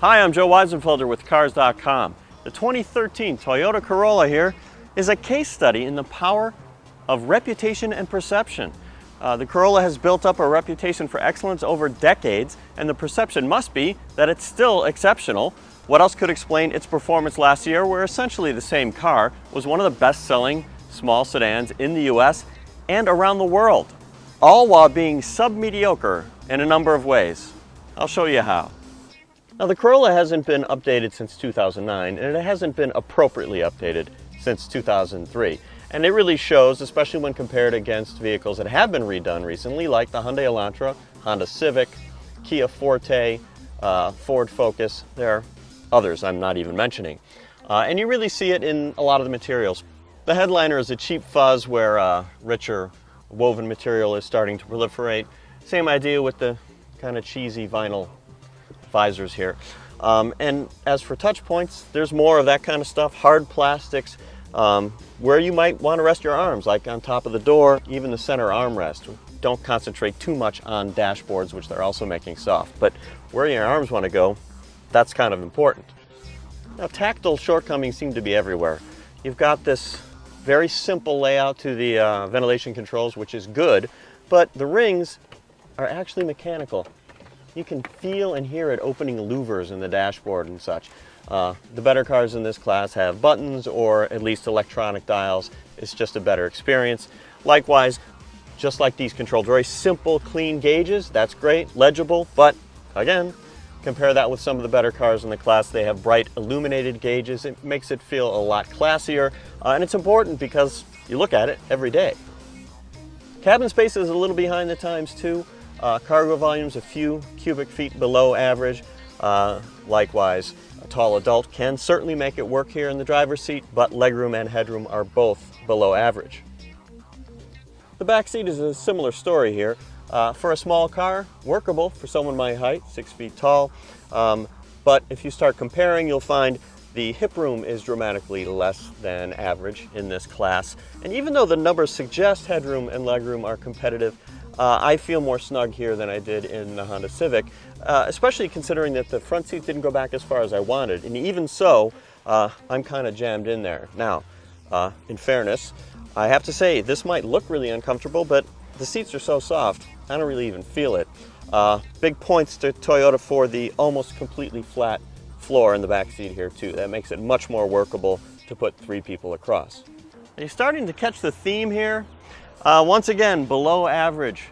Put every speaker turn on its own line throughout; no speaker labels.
Hi, I'm Joe Weisenfelder with Cars.com. The 2013 Toyota Corolla here is a case study in the power of reputation and perception. The Corolla has built up a reputation for excellence over decades, and the perception must be that it's still exceptional. What else could explain its performance last year, where essentially the same car was one of the best-selling small sedans in the US and around the world, all while being sub-mediocre in a number of ways. I'll show you how. Now, the Corolla hasn't been updated since 2009, and it hasn't been appropriately updated since 2003. And it really shows, especially when compared against vehicles that have been redone recently, like the Hyundai Elantra, Honda Civic, Kia Forte, Ford Focus. There are others I'm not even mentioning. And you really see it in a lot of the materials. The headliner is a cheap fuzz where richer woven material is starting to proliferate. Same idea with the kind of cheesy vinyl visors here. And as for touch points, there's more of that kind of stuff, hard plastics, where you might want to rest your arms, like on top of the door, even the center armrest. Don't concentrate too much on dashboards, which they're also making soft, but where your arms want to go, that's kind of important. Now, tactile shortcomings seem to be everywhere. You've got this very simple layout to the ventilation controls, which is good, but the rings are actually mechanical. You can feel and hear it opening louvers in the dashboard and such. The better cars in this class have buttons or at least electronic dials. It's just a better experience. Likewise, just like these controls, very simple, clean gauges. That's great, legible, but again, compare that with some of the better cars in the class. They have bright illuminated gauges. It makes it feel a lot classier, and it's important because you look at it every day. Cabin space is a little behind the times too. Cargo volume's a few cubic feet below average. Likewise, a tall adult can certainly make it work here in the driver's seat, but legroom and headroom are both below average. The back seat is a similar story here. For a small car, workable for someone my height, 6 feet tall. But if you start comparing, you'll find the hip room is dramatically less than average in this class. And even though the numbers suggest headroom and legroom are competitive, I feel more snug here than I did in the Honda Civic, especially considering that the front seat didn't go back as far as I wanted. And even so, I'm kind of jammed in there. Now, in fairness, I have to say this might look really uncomfortable, but the seats are so soft, I don't really even feel it. Big points to Toyota for the almost completely flat floor in the back seat here too. That makes it much more workable to put 3 people across. Are you starting to catch the theme here? Once again, below average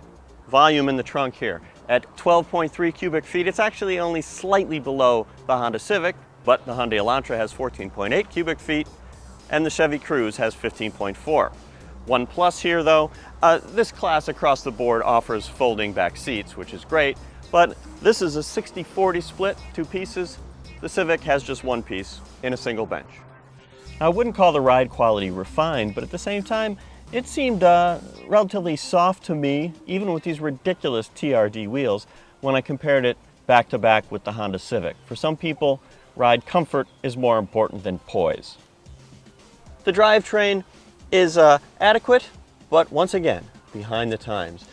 volume in the trunk here. At 12.3 cubic feet, it's actually only slightly below the Honda Civic, but the Hyundai Elantra has 14.8 cubic feet, and the Chevy Cruze has 15.4. One plus here though, this class across the board offers folding back seats, which is great, but this is a 60-40 split, 2 pieces. The Civic has just 1 piece in a single bench. I wouldn't call the ride quality refined, but at the same time, it seemed relatively soft to me, even with these ridiculous TRD wheels, when I compared it back to back with the Honda Civic. For some people, ride comfort is more important than poise. The drivetrain is adequate, but once again, behind the times.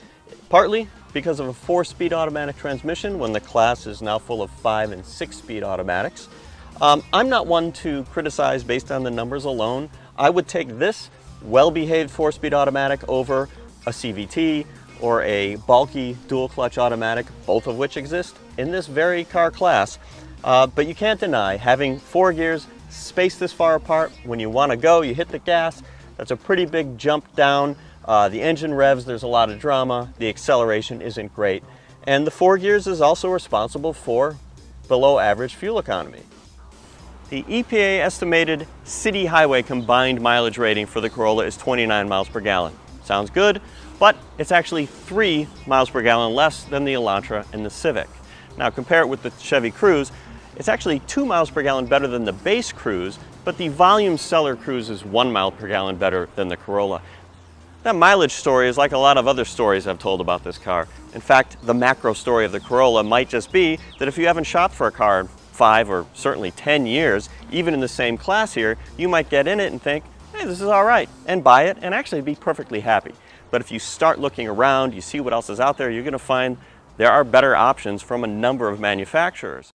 Partly because of a 4-speed automatic transmission when the class is now full of 5- and 6-speed automatics. I'm not one to criticize based on the numbers alone. I would take this well-behaved 4-speed automatic over a CVT or a bulky dual-clutch automatic, both of which exist in this very car class. But you can't deny having 4 gears spaced this far apart. When you want to go, you hit the gas. That's a pretty big jump down. The engine revs, there's a lot of drama. The acceleration isn't great. And the 4 gears is also responsible for below average fuel economy. The EPA estimated city highway combined mileage rating for the Corolla is 29 miles per gallon. Sounds good, but it's actually 3 miles per gallon less than the Elantra and the Civic. Now compare it with the Chevy Cruze, it's actually 2 miles per gallon better than the base Cruze, but the volume seller Cruze is 1 mile per gallon better than the Corolla. That mileage story is like a lot of other stories I've told about this car. In fact, the macro story of the Corolla might just be that if you haven't shopped for a car in 5 or certainly 10 years, even in the same class here, you might get in it and think, hey, this is all right, and buy it and actually be perfectly happy. But if you start looking around, you see what else is out there, you're going to find there are better options from a number of manufacturers.